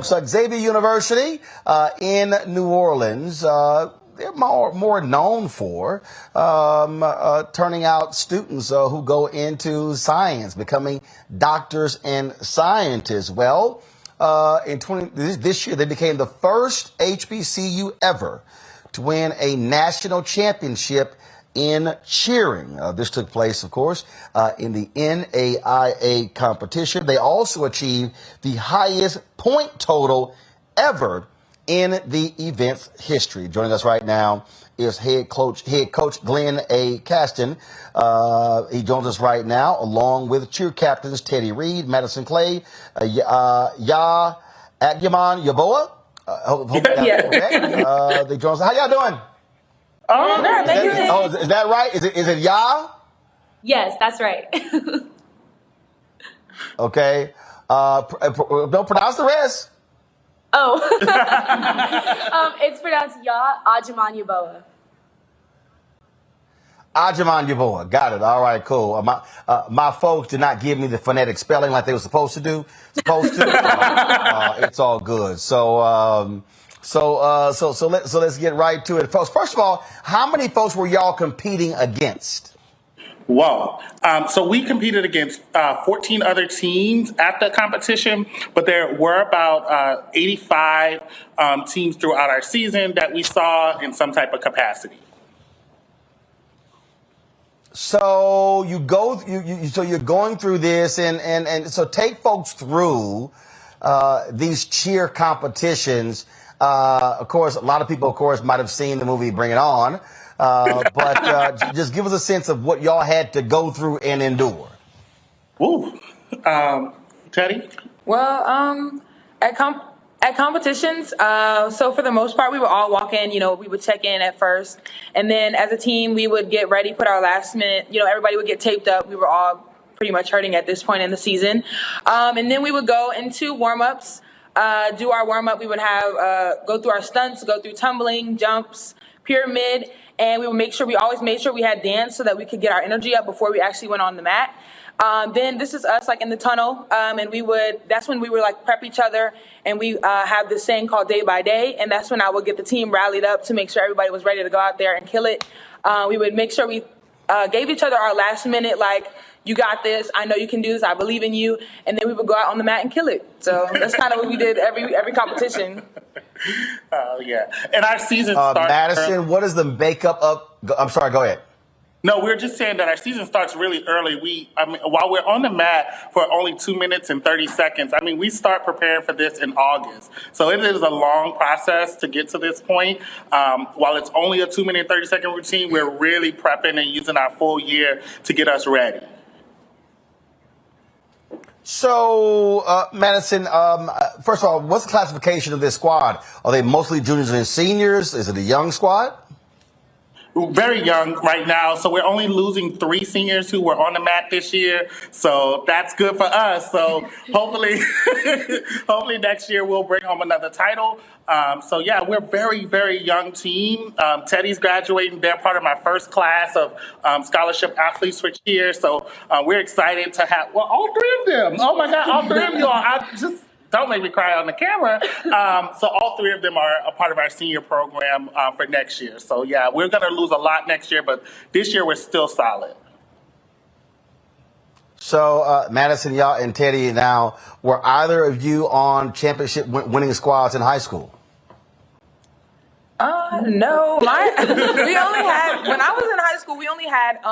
folks. Xavier University in New Orleans. They're more known for turning out students who go into science, becoming doctors and scientists. Well, this year they became the first HBCU ever to win a national championship in cheering. This took place, of course, in the NAIA competition. They also achieved the highest point total ever in the event's history. Joining us right now is head coach Glenn A. Caston. He joins us right now, along with cheer captains Teddy Reed, Madison Clay, Agyaman Yaboa. Okay. They join us. How y'all doing? Is that right? Is it Ya? Yes, that's right. Okay. Don't pronounce the rest. Oh. It's pronounced Ya Agyaman Yaboa. Agyaman Yaboa. Got it. All right, cool. My folks did not give me the phonetic spelling like they were supposed to do. It's all good. So let's get right to it. First of all, how many folks were y'all competing against? Whoa. So we competed against 14 other teams at the competition, but there were about 85 teams throughout our season that we saw in some type of capacity. So you're going through this, and so take folks through these cheer competitions. Of course, a lot of people, of course, might have seen the movie Bring It On, but just give us a sense of what y'all had to go through and endure. Ooh. Teddy? Well, at competitions, so for the most part, we would all walk in, we would check in at first. And then as a team, we would get ready, put our last minute, everybody would get taped up. We were all pretty much hurting at this point in the season. And then we would go into warm-ups. Do our warm-up. We would have go through our stunts, go through tumbling, jumps, pyramid, and we always made sure we had dance so that we could get our energy up before we actually went on the mat. Then this is us like in the tunnel, and that's when we would like prep each other, and we have this saying called day by day, and that's when I would get the team rallied up to make sure everybody was ready to go out there and kill it. We would make sure we gave each other our last minute, like, you got this, I know you can do this, I believe in you, and then we would go out on the mat and kill it. So that's kind of what we did every competition. Oh, yeah. And our season starts... Madison, what is the makeup of... I'm sorry, go ahead. No, we were just saying that our season starts really early. While we're on the mat for only 2 minutes and 30 seconds, we start preparing for this in August. So it is a long process to get to this point. While it's only a 2 minute, 30-second routine, we're really prepping and using our full year to get us ready. So, Madison, first of all, what's the classification of this squad? Are they mostly juniors and seniors? Is it a young squad? Very young right now, so we're only losing 3 seniors who were on the mat this year, so that's good for us. So hopefully next year we'll bring home another title. So yeah, we're a very, very young team. Teddy's graduating. They're part of my first class of scholarship athletes for cheer, so we're excited to have, all 3 of them. Oh my God, all 3 of y'all. Don't make me cry on the camera. So all 3 of them are a part of our senior program for next year. So yeah, we're going to lose a lot next year, but this year we're still solid. So Madison, y'all, and Teddy, now, were either of you on championship winning squads in high school? No, when I was in high school, we only had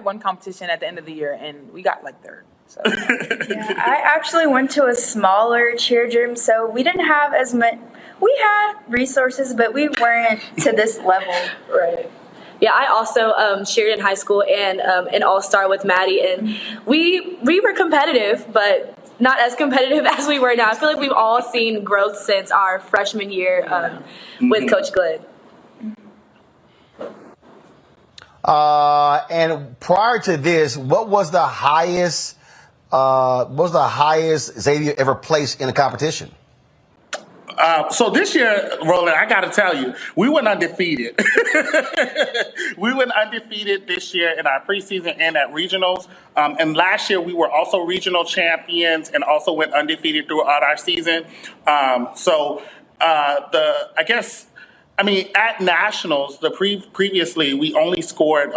one competition at the end of the year, and we got like 3rd. So. Yeah, I actually went to a smaller cheer gym, so we didn't have as much. We had resources, but we weren't to this level. Right. Yeah, I also cheered in high school and an all-star with Maddie, and we were competitive, but not as competitive as we were now. I feel like we've all seen growth since our freshman year with Coach Glenn. And prior to this, what was the highest Xavier ever placed in a competition? So this year, Roland, I got to tell you, we went undefeated. We went undefeated this year in our preseason and at regionals. And last year, we were also regional champions and also went undefeated throughout our season. At nationals, previously we only scored.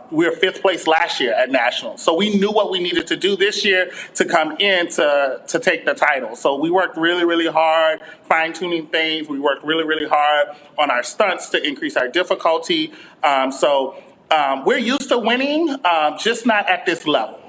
We were fifth place last year at nationals, so we knew what we needed to do this year to come in to take the title. So we worked really, really hard, fine tuning things. We worked really, really hard on our stunts to increase our difficulty. We're used to winning, just not at this level.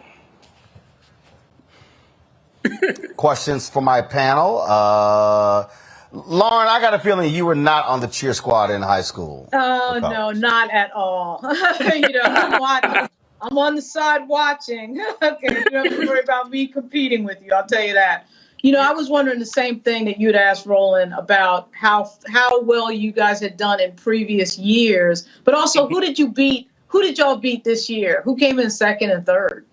Questions for my panel. Lauren, I got a feeling you were not on the cheer squad in high school. Oh, no, not at all. I'm on the side watching. Okay, you don't have to worry about me competing with you, I'll tell you that. I was wondering the same thing that you'd asked Roland about how well you guys had done in previous years, but also who did you beat? Who did y'all beat this year? Who came in second and third?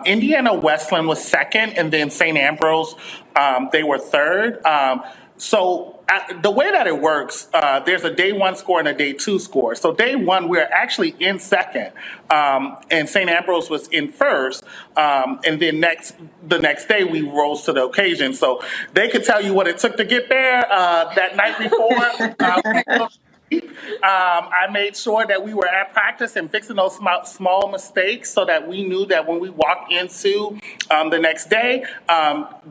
Indiana Westland was second, and then St. Ambrose, they were third. The way that it works, there's a day one score and a day two score. So day one, we're actually in second, and St. Ambrose was in first. And then the next day, we rose to the occasion. So they could tell you what it took to get there that night before. I made sure that we were at practice and fixing those small mistakes so that we knew that when we walked into the next day,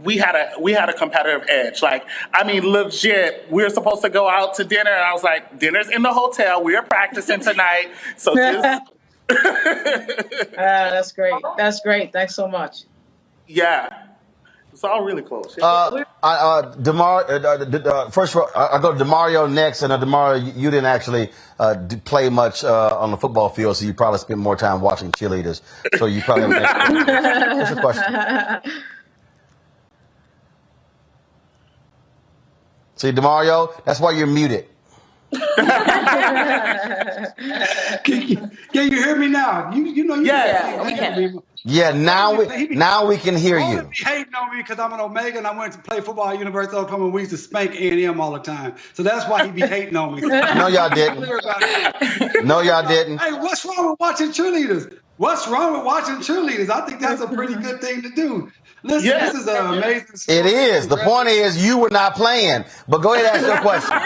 we had a competitive edge. Legit, we were supposed to go out to dinner, and I was like, dinner's in the hotel. We are practicing tonight. So just... That's great. That's great. Thanks so much. Yeah. It's all really close. First of all, I go to DeMario next, and DeMario, you didn't actually play much on the football field, so you probably spent more time watching cheerleaders. So you probably have what's the question? See, DeMario, that's why you're muted. Can you hear me now? Yeah, now we can hear you. He hating on me because I'm an Omega and I went to play football at University of Oklahoma. We used to spank A&M all the time. So that's why he be hating on me. No, y'all didn't. No, y'all didn't. Hey, what's wrong with watching cheerleaders? What's wrong with watching cheerleaders? I think that's a pretty good thing to do. Listen, This is an amazing story. It is. The point is you were not playing. But go ahead and ask your question.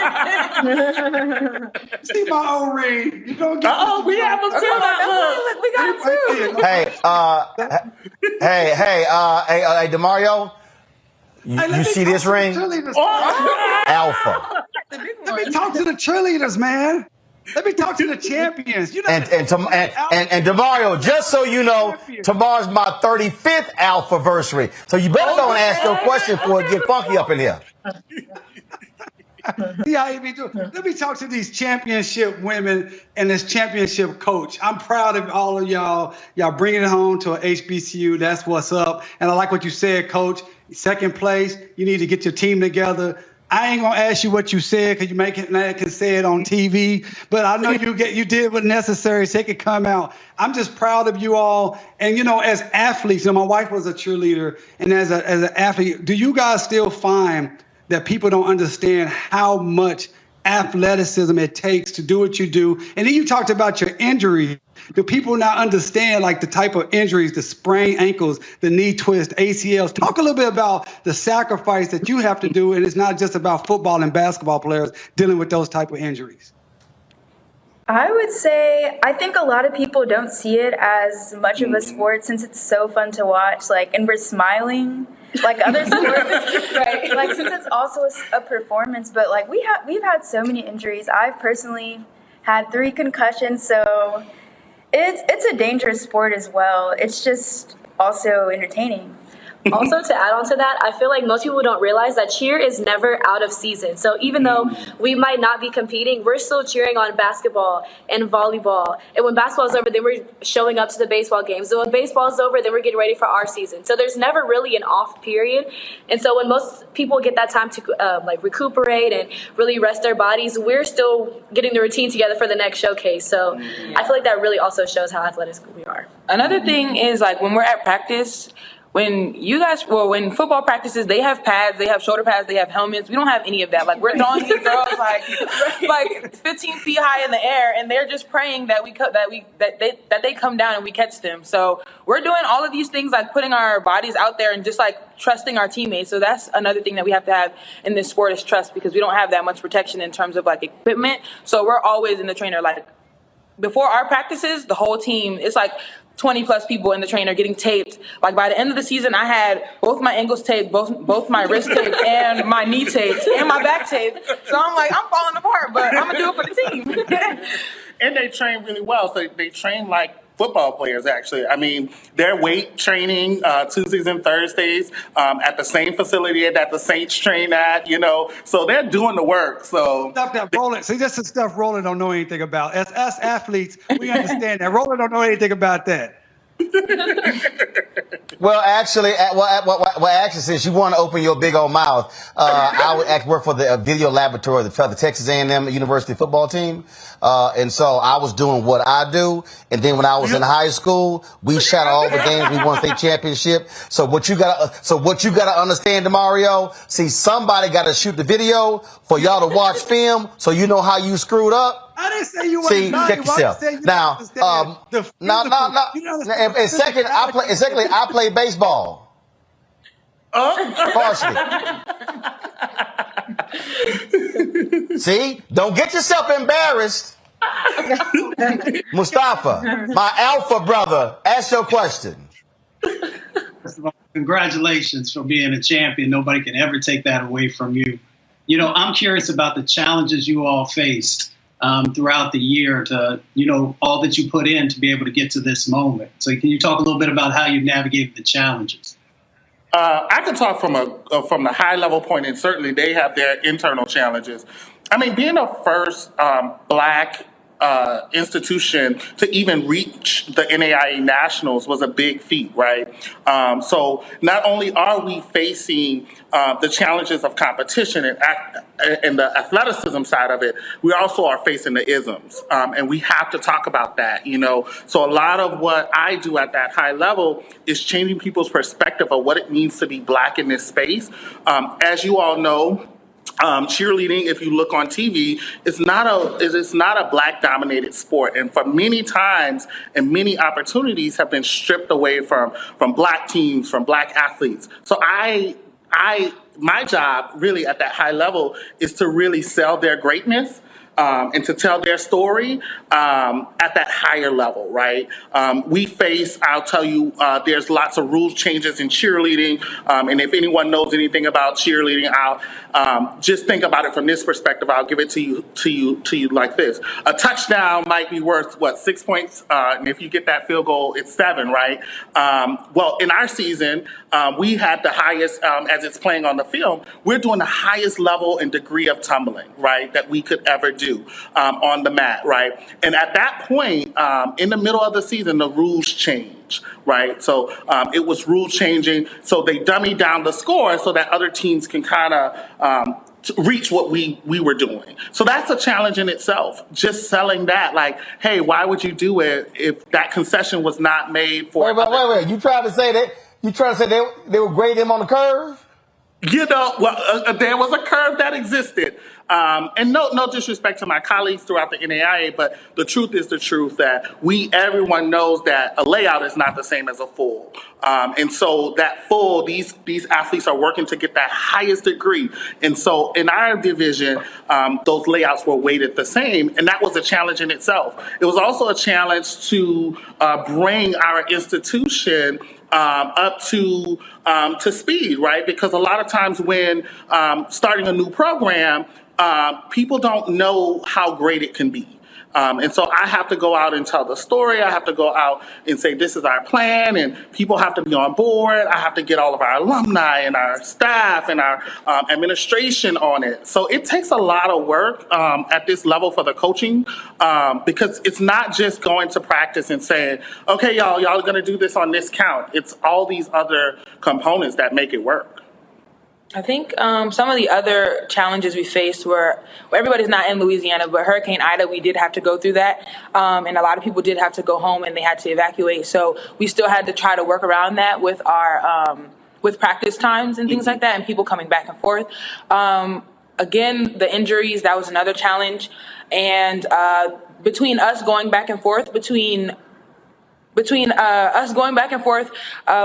See my old ring. You don't get we have them too. We got two. Hey, DeMario, you see this ring? Alpha. Let me talk to the cheerleaders, man. Let me talk to the champions. And DeMario, just so you know, tomorrow's my 35th alpha-versary. So you better go and ask your question before it get funky up in here. See how he be doing. Let me talk to these championship women and this championship coach. I'm proud of all of y'all. Y'all bringing it home to an HBCU. That's what's up. And I like what you said, Coach. Second place, you need to get your team together. I ain't gonna ask you what you said because you can say it on TV, but I know you did what's necessary so it could come out. I'm just proud of you all. And as athletes, my wife was a cheerleader, and as an athlete, do you guys still find that people don't understand how much athleticism it takes to do what you do? And then you talked about your injuries. Do people now understand the type of injuries, the sprained ankles, the knee twist, ACLs? Talk a little bit about the sacrifice that you have to do, and it's not just about football and basketball players dealing with those type of injuries. I would say I think a lot of people don't see it as much of a sport since it's so fun to watch, and we're smiling like other sports, right? Since it's also a performance, but we've had so many injuries. I've personally had 3 concussions, so it's a dangerous sport as well. It's just also entertaining. Also, to add on to that, I feel like most people don't realize that cheer is never out of season. So even though we might not be competing, we're still cheering on basketball and volleyball. And when basketball's over, then we're showing up to the baseball games. And when baseball's over, then we're getting ready for our season. So there's never really an off period. And so when most people get that time to recuperate and really rest their bodies, we're still getting the routine together for the next showcase. So I feel like that really also shows how athletic we are. Another thing is when we're at practice, when when football practices, they have pads, they have shoulder pads, they have helmets. We don't have any of that. Like, we're throwing these girls like 15 feet high in the air, and they're just praying that they come down and we catch them. So we're doing all of these things, like putting our bodies out there and just like trusting our teammates. So that's another thing that we have to have in this sport is trust, because we don't have that much protection in terms of like equipment. So we're always in the trainer. Like, before our practices, the whole team, it's like 20 plus people in the trainer getting taped. Like, by the end of the season, I had both my ankles taped, both my wrist taped, and my knee taped, and my back taped. So I'm like, I'm falling apart, but I'm gonna do it for the team. And they train really well. So they train like football players, actually. I mean, they're weight training Tuesdays and Thursdays at the same facility that the Saints train at, so they're doing the work. So Stuff that Roland, see, that's the stuff Roland don't know anything about. As us athletes, we understand that. Roland don't know anything about that. Well, actually, since you want to open your big old mouth, I would work for the video laboratory for the Texas A&M University football team. And so I was doing what I do. And then when I was in high school, we shot all the games. We won state championship. So what you gotta understand, Demario, see, somebody gotta shoot the video for y'all to watch film so you know how you screwed up. I didn't say you See, check yourself. Now, and second, I play baseball. Partially. See, don't get yourself embarrassed. Mustafa, my alpha brother, ask your question. First of all, congratulations for being a champion. Nobody can ever take that away from you. I'm curious about the challenges you all faced throughout the year to, all that you put in to be able to get to this moment. So can you talk a little bit about how you navigated the challenges? I can talk from the high level point, and certainly they have their internal challenges. I mean, being a first Black institution to even reach the NAIA Nationals was a big feat, right? So not only are we facing the challenges of competition and the athleticism side of it, we also are facing the isms, and we have to talk about that, So a lot of what I do at that high level is changing people's perspective of what it means to be Black in this space. As you all know, cheerleading, if you look on TV, it's not a Black dominated sport, and for many times and many opportunities have been stripped away from Black teams, from Black athletes. So my job really at that high level is to really sell their greatness. And to tell their story at that higher level, right? We face, I'll tell you, there's lots of rules changes in cheerleading, and if anyone knows anything about cheerleading, I'll just think about it from this perspective. I'll give it to you like this: a touchdown might be worth 6 points, and if you get that field goal, it's 7, right? Well, in our season, we had the highest, as it's playing on the film, we're doing the highest level and degree of tumbling, right, that we could ever do on the mat, right? And at that point, in the middle of the season, the rules changed, right? So it was rule changing, so they dummied down the score so that other teams can kind of reach what we were doing. So that's a challenge in itself, just selling that, like, hey, why would you do it if that concession was not made for... Wait. You trying to say they would grade them on the curve? There was a curve that existed. And no disrespect to my colleagues throughout the NAIA, but the truth is the truth that everyone knows that a layout is not the same as a full. And so that full, these athletes are working to get that highest degree. And so in our division, those layouts were weighted the same, and that was a challenge in itself. It was also a challenge to bring our institution up to speed, right? Because a lot of times when starting a new program, people don't know how great it can be. And so I have to go out and tell the story. I have to go out and say, this is our plan, and people have to be on board. I have to get all of our alumni and our staff and our administration on it. So it takes a lot of work at this level for the coaching, because it's not just going to practice and saying, okay, y'all are going to do this on this count. It's all these other components that make it work. I think some of the other challenges we faced were, well, everybody's not in Louisiana, but Hurricane Ida, we did have to go through that. And a lot of people did have to go home and they had to evacuate. So we still had to try to work around that with our with practice times and things like that and people coming back and forth. Again, the injuries, that was another challenge. And between us going back and forth, between us going back and forth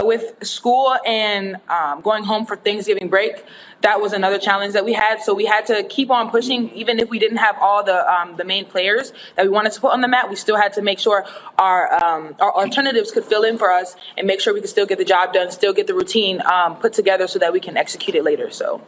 with school and going home for Thanksgiving break, that was another challenge that we had. So we had to keep on pushing, even if we didn't have all the main players that we wanted to put on the mat. We still had to make sure our alternatives could fill in for us and make sure we could still get the job done, still get the routine put together so that we can execute it later. So.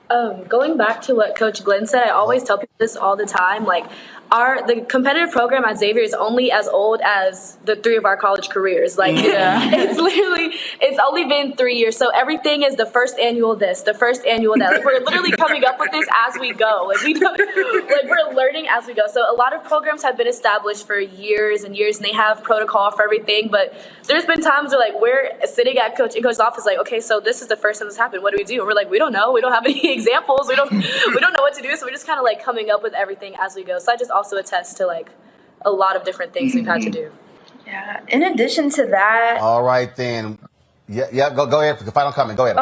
Going back to what Coach Glenn said, I always tell people this all the time, like the competitive program at Xavier is only as old as the 3 of our college careers. Like it's only been 3 years. So everything is the first annual this, the first annual that. Like we're literally coming up with this as we go. Like we're learning as we go. So a lot of programs have been established for years and years and they have protocol for everything. But there's been times where like we're sitting at Coach's office like, okay, so this is the first time this happened. What do we do? And we're like, we don't know. We don't have any examples. We don't know what to do. So we're just kind of like coming up with everything as we go. So I just also attest to like a lot of different things we've had to do. Yeah. In addition to that. All right then. Yeah. Go ahead. Final comment. Go ahead.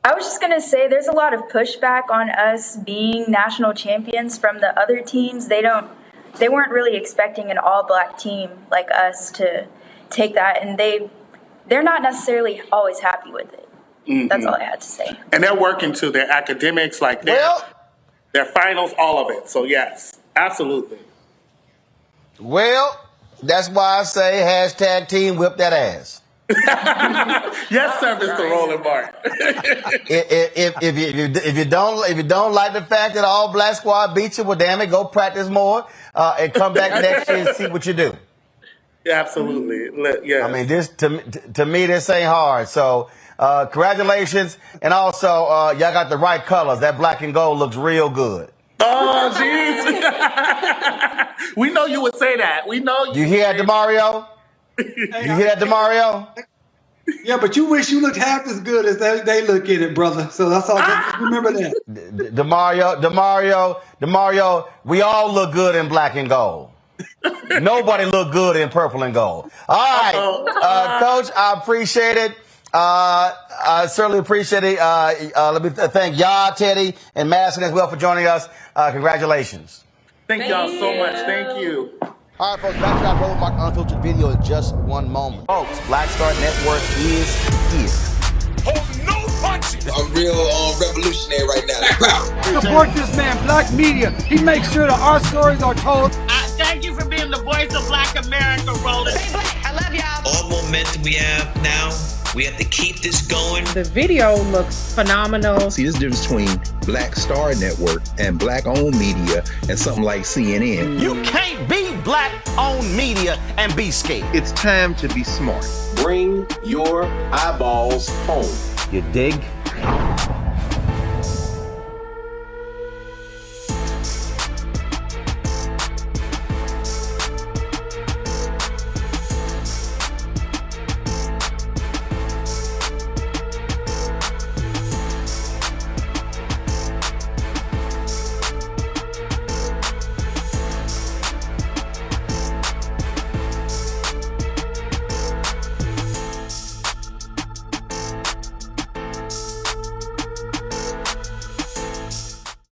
I was just gonna say there's a lot of pushback on us being national champions from the other teams. They weren't really expecting an all-black team like us to take that, and they're not necessarily always happy with it. Mm-hmm. That's all I had to say. And they're working to their academics, like their finals, all of it. So yes, absolutely. Well, that's why I say hashtag team whip that ass. Yes, sir, Mr. Roland Martin. if you don't like the fact that the all black squad beat you, well, damn it, go practice more and come back next year and see what you do. Yeah, absolutely. Yeah. I mean, this to me, this ain't hard. So, congratulations, and also y'all got the right colors. That black and gold looks real good. Oh, jeez. We know you would say that. We know you. You hear that, DeMario? You hear that, DeMario? Yeah, but you wish you looked half as good as they look in it, brother. So that's all. Just remember that. DeMario, we all look good in black and gold. Nobody look good in purple and gold. All right, Coach, I appreciate it. I certainly appreciate it. Let me thank y'all, Teddy, and Madison as well for joining us. Congratulations. Thank y'all so much. Thank you. All right, folks, back to our Roland Martin Unfiltered video in just one moment. Folks, Black Star Network is here. Oh, no punches! I'm real revolutionary right now. Support this man, Black Media. He makes sure that our stories are told. Thank you for being the voice of Black America, Roland. Stay black. I love y'all. All momentum we have now. We have to keep this going. The video looks phenomenal. See, there's a difference between Black Star Network and black-owned media and something like CNN. You can't be black-owned media and be scared. It's time to be smart. Bring your eyeballs home. You dig?